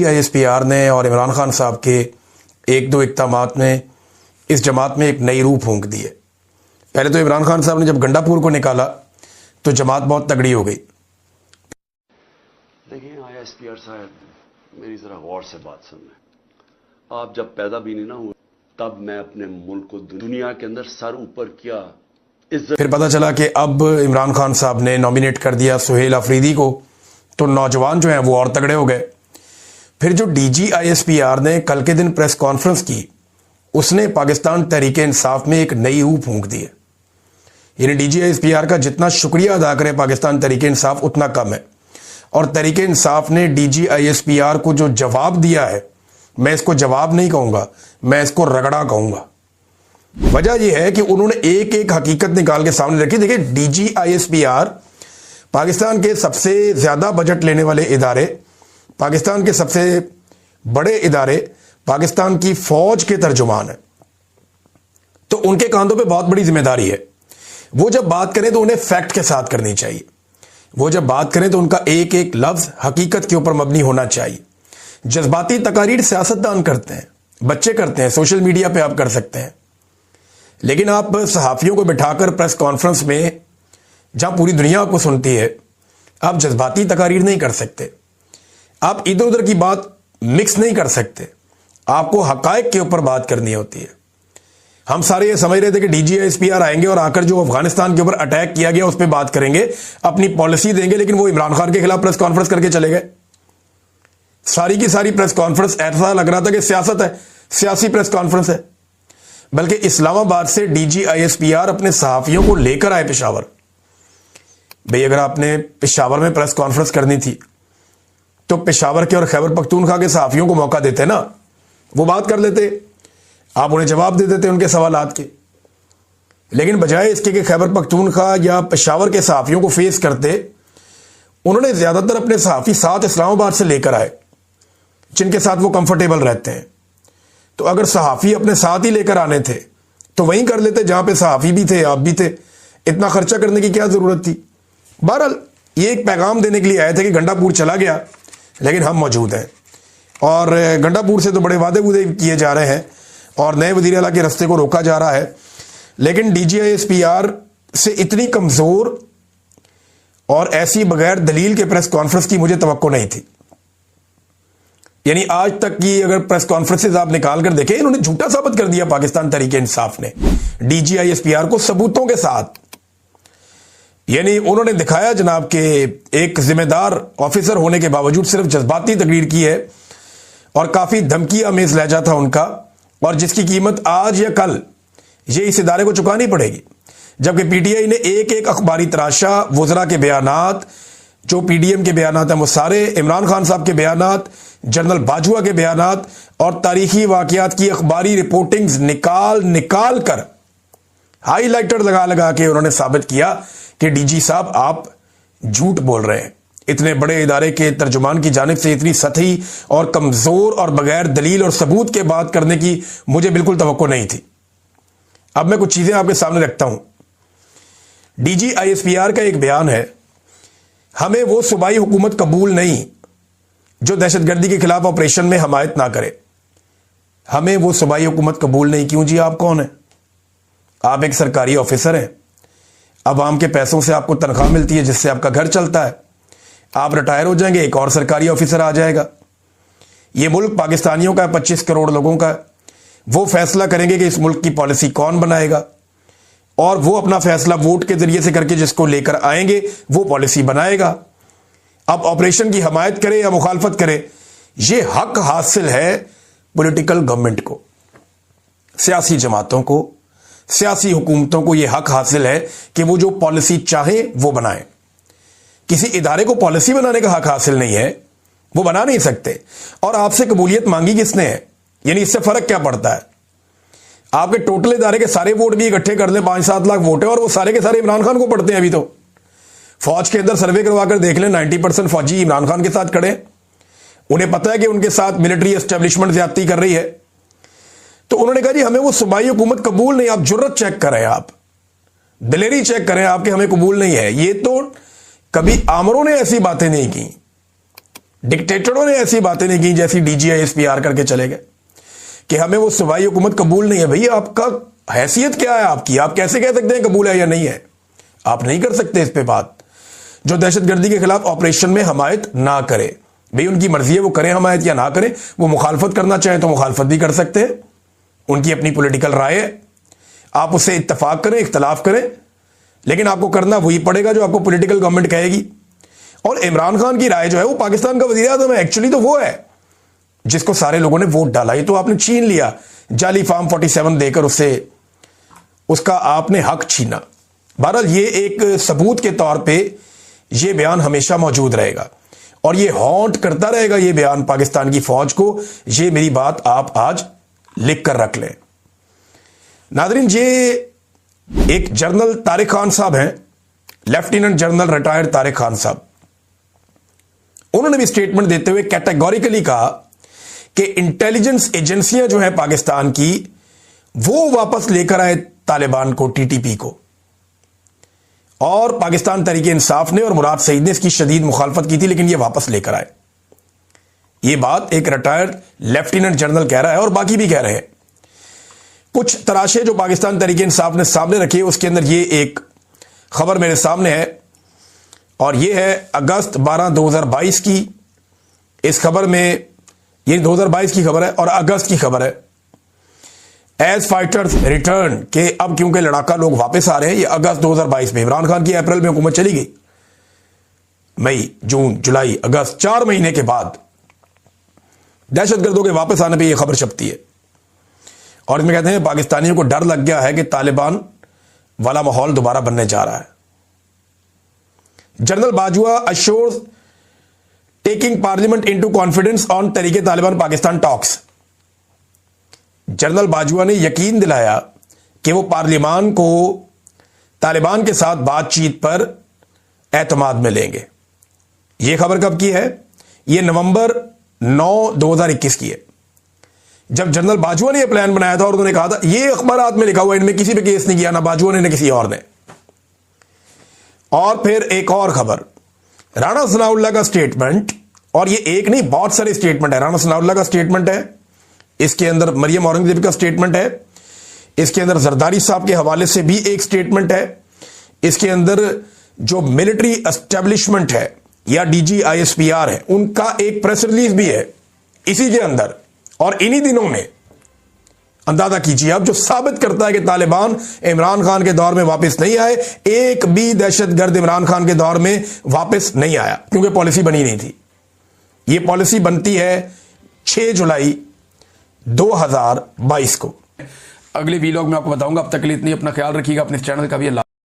ISPR ने और इमरान खान साहब के एक दो इक़दामात ने इस जमात में एक नई रूह फूंक दी है। पहले तो इमरान खान साहब ने जब गंडापुर को निकाला तो जमात बहुत तगड़ी हो गई। देखिए ISPR साहब, मेरी जरा गौर से बात सुनना। आप जब पैदा भी नहीं ना हुए तब मैं अपने मुल्क को दुनिया के अंदर सर ऊपर किया इज्जत। फिर पता चला कि अब इमरान खान साहब ने नॉमिनेट कर दिया सुहेल अफरीदी को, तो नौजवान जो हैं वो और तगड़े हो गए। फिर जो DG ISPR ने कल के दिन प्रेस कॉन्फ्रेंस की, उसने पाकिस्तान तहरीक इंसाफ में एक नई रूह फूंक दी है। यानी DG ISPR का जितना शुक्रिया अदा करे पाकिस्तान तहरीक इंसाफ उतना कम है। और तहरीक इंसाफ ने DG ISPR को जो जवाब दिया है, मैं इसको जवाब नहीं कहूंगा, मैं इसको रगड़ा कहूंगा। वजह यह है कि उन्होंने एक एक हकीकत निकाल के सामने रखी। देखिए, DG ISPR पाकिस्तान के सबसे ज्यादा बजट लेने वाले इदारे, पाकिस्तान के सबसे बड़े इदारे, पाकिस्तान की फौज के तर्जुमान है, तो उनके कांधों पे बहुत बड़ी जिम्मेदारी है। वो जब बात करें तो उन्हें फैक्ट के साथ करनी चाहिए। वो जब बात करें तो उनका एक एक लफ्ज हकीकत के ऊपर मबनी होना चाहिए। जज्बाती तकारीर सियासतदान करते हैं, बच्चे करते हैं, सोशल मीडिया पे आप कर सकते हैं, लेकिन आप सहाफियों को बिठाकर प्रेस कॉन्फ्रेंस में, जहां पूरी दुनिया आपको सुनती है, आप जज्बाती तकारीर नहीं कर सकते। आप इधर उधर की बात मिक्स नहीं कर सकते। आपको हकायक के ऊपर बात करनी होती है। हम सारे ये समझ रहे थे कि DG ISPR आएंगे और आकर जो अफगानिस्तान के ऊपर अटैक किया गया उस पर बात करेंगे, अपनी पॉलिसी देंगे, लेकिन वो इमरान खान के खिलाफ प्रेस कॉन्फ्रेंस करके चले गए। सारी की सारी प्रेस कॉन्फ्रेंस ऐसा लग रहा था कि सियासत है, सियासी प्रेस कॉन्फ्रेंस है। बल्कि इस्लामाबाद से DG ISPR अपने सहाफियों को लेकर आए पेशावर। भाई, अगर आपने पेशावर में प्रेस कॉन्फ्रेंस करनी थी तो पेशावर के और खैबर पख्तूनख्वा के सहाफियों को मौका देते ना, वो बात कर लेते, आप उन्हें जवाब दे देते उनके सवालात के। लेकिन बजाय इसके कि खैबर पख्तूनख्वा या पेशावर के सहाफियों को फेस करते, उन्होंने ज्यादातर अपने सहाफी साथ इस्लामाबाद से लेकर आए, जिनके साथ वो कंफर्टेबल रहते हैं। तो अगर सहाफी अपने साथ ही लेकर आने थे तो वहीं कर लेते जहां पे सहाफी भी थे, आप भी थे। इतना खर्चा करने की क्या जरूरत थी। बहरहाल, ये एक पैगाम देने के लिए आए थे कि गंडापुर चला गया, लेकिन हम मौजूद हैं। और गंडापुर से तो बड़े वादे वूदे किए जा रहे हैं और नए वज़ीर आला के रास्ते को रोका जा रहा है, लेकिन DG ISPR से इतनी कमजोर और ऐसी बगैर दलील के प्रेस कॉन्फ्रेंस की मुझे तवक्को नहीं थी। यानी आज तक की अगर प्रेस कॉन्फ्रेंसेज आप निकाल कर देखें, इन्होंने झूठा साबित कर दिया पाकिस्तान तहरीक इंसाफ ने DG ISPR को सबूतों के साथ। यानी उन्होंने दिखाया जनाब के एक जिम्मेदार ऑफिसर होने के बावजूद सिर्फ जज्बाती तकरीर की है और काफी धमकी आमेज लहजा था उनका, और जिसकी कीमत आज या कल ये इस इदारे को चुकानी पड़ेगी। जबकि PTI ने एक एक अखबारी तराशा, वुज़रा के बयानात, जो PDM के बयानात हैं वो सारे, इमरान खान साहब के बयानात, जनरल बाजवा के बयानात और तारीखी वाकयात की अखबारी रिपोर्टिंग्स निकाल निकाल कर, हाईलाइटर लगा लगा के उन्होंने साबित किया कि DG साहब आप झूठ बोल रहे हैं। इतने बड़े इदारे के तर्जुमान की जानिब से इतनी सतही और कमजोर और बगैर दलील और सबूत के बात करने की मुझे बिल्कुल तवक्को नहीं थी। अब मैं कुछ चीजें आपके सामने रखता हूं। DG ISPR का एक बयान है, हमें वो सूबाई हुकूमत कबूल नहीं जो दहशतगर्दी के खिलाफ ऑपरेशन में हमायत ना करे। हमें वो सूबाई हुकूमत कबूल नहीं। क्यों जी? आप कौन है? आप एक सरकारी ऑफिसर हैं। अवाम के पैसों से आपको तनख्वाह मिलती है जिससे आपका घर चलता है। आप रिटायर हो जाएंगे, एक और सरकारी ऑफिसर आ जाएगा। यह मुल्क पाकिस्तानियों का है, 25 करोड़ लोगों का है। वो फैसला करेंगे कि इस मुल्क की पॉलिसी कौन बनाएगा, और वो अपना फैसला वोट के जरिए से करके जिसको लेकर आएंगे वो पॉलिसी बनाएगा। अब ऑपरेशन की हमायत करे या मुखालफत करे, यह हक हासिल है पॉलिटिकल गवर्नमेंट को, सियासी जमातों को, सियासी हुकूमतों को। यह हक हासिल है कि वो जो पॉलिसी चाहे वो बनाए। किसी इदारे को पॉलिसी बनाने का हक हासिल नहीं है, वो बना नहीं सकते। और आपसे कबूलियत मांगी किसने है? यानी इससे फर्क क्या पड़ता है? आपके टोटल इदारे के सारे वोट भी इकट्ठे कर लें, 5-7 लाख वोट है, और वो सारे के सारे इमरान खान को पढ़ते हैं। अभी तो फौज के अंदर सर्वे करवाकर देख लें, 90% फौजी इमरान खान के साथ खड़े हैं। उन्हें पता है कि उनके साथ मिलिट्री एस्टेब्लिशमेंट ज्यादती कर रही है। तो उन्होंने कहा जी हमें वो सूबाई हुकूमत कबूल नहीं। आप जुर्रत चेक करें, आप दिलेरी चेक करें आपके, हमें कबूल नहीं है। ये तो कभी आमरों ने ऐसी बातें नहीं की। डिक्टेटरों ने ऐसी बातें नहीं की जैसी DGISPR करके चले गए कि हमें वो सूबाई हुकूमत कबूल नहीं है। भैया आपका हैसियत क्या है आपकी? आप कैसे कह सकते हैं कबूल है या नहीं है? आप नहीं कर सकते इस पे बात। जो दहशतगर्दी के खिलाफ ऑपरेशन में हमायत ना करे, भाई उनकी मर्जी है वो करें हमायत या ना करें। वो मुखालफत करना चाहें तो मुखालफत भी कर सकते हैं, उनकी अपनी पॉलिटिकल राय है। आप उससे इत्तफाक करें, इख्तलाफ करें, लेकिन आपको करना वही पड़ेगा जो आपको पॉलिटिकल गवर्नमेंट कहेगी। और इमरान खान की राय जो है वो पाकिस्तान का वज़ीर आज़म है, एक्चुअली तो वो है जिसको सारे लोगों ने वोट डाला। ये तो आपने छीन लिया, जाली फॉर्म 47 देकर उससे उसका आपने हक छीना। बहरहाल ये एक सबूत के तौर पे ये बयान हमेशा मौजूद रहेगा और ये हॉन्ट करता रहेगा ये बयान पाकिस्तान की फौज को। ये मेरी बात आप आज लिख कर रख लें। नादरीन, ये एक जनरल तारिक खान साहब हैं, lieutenant general retired Tariq Khan साहब। उन्होंने भी स्टेटमेंट देते हुए कैटेगोरिकली कहा कि इंटेलिजेंस एजेंसियां जो है पाकिस्तान की, वो वापस लेकर आए तालिबान को, TTP को। और पाकिस्तान तहरीक इंसाफ ने और मुराद सईद ने इसकी शदीद मुखालफत की थी, लेकिन ये वापस लेकर आए। ये बात एक रिटायर्ड लेफ्टिनेंट जनरल कह रहा है और बाकी भी कह रहे हैं। कुछ तराशे जो पाकिस्तान तहरीक इंसाफ ने सामने रखे, उसके अंदर ये एक खबर मेरे सामने है और ये है अगस्त 12, 2022 की। इस खबर में, ये 2022 की खबर है और अगस्त की खबर है। एज फाइटर्स रिटर्न के, अब क्योंकि लड़ाका लोग वापस आ रहे हैं, ये अगस्त 2022 में। इमरान खान की अप्रैल में हुकूमत चली गई, मई, जून, जुलाई, अगस्त, 4 महीने के बाद दहशतगर्दों के वापस आने पर यह खबर छपती है। और इसमें कहते हैं पाकिस्तानियों को डर लग गया है कि तालिबान वाला माहौल दोबारा बनने जा रहा है। General Bajwa assures taking parliament into confidence on तरीके तालिबान पाकिस्तान टॉक्स। जनरल बाजवा ने यकीन दिलाया कि वो पार्लियामान को तालिबान के साथ बातचीत पर एतमाद में लेंगे। यह खबर कब की है? यह नवंबर 9, 2021 की है, जब जनरल बाजवा ने यह प्लान बनाया था और उन्होंने कहा था, यह अखबारात में लिखा हुआ, इनमें किसी पे केस नहीं किया, ना बाजवा ने ना किसी और ने। और फिर एक और खबर, राणा सनाउल्लाह का स्टेटमेंट, और ये एक नहीं बहुत सारे स्टेटमेंट है। राणा सनाउल्लाह का स्टेटमेंट है, इसके अंदर मरियम औरंगजेब का स्टेटमेंट है, इसके अंदर जरदारी साहब के हवाले से भी एक स्टेटमेंट है, इसके अंदर जो मिलिट्री एस्टेब्लिशमेंट है या DGISPR है उनका एक प्रेस रिलीज भी है इसी के अंदर। और इन्हीं दिनों में अंदाजा कीजिए अब, जो साबित करता है कि तालिबान इमरान खान के दौर में वापस नहीं आए। एक भी दहशतगर्द इमरान खान के दौर में वापस नहीं आया, क्योंकि पॉलिसी बनी नहीं थी। यह पॉलिसी बनती है 6 जुलाई 2022 को। अगले वीलॉग में आपको बताऊंगा। अब तक के लिए इतनी, अपना ख्याल रखिएगा, अपने चैनल का भी।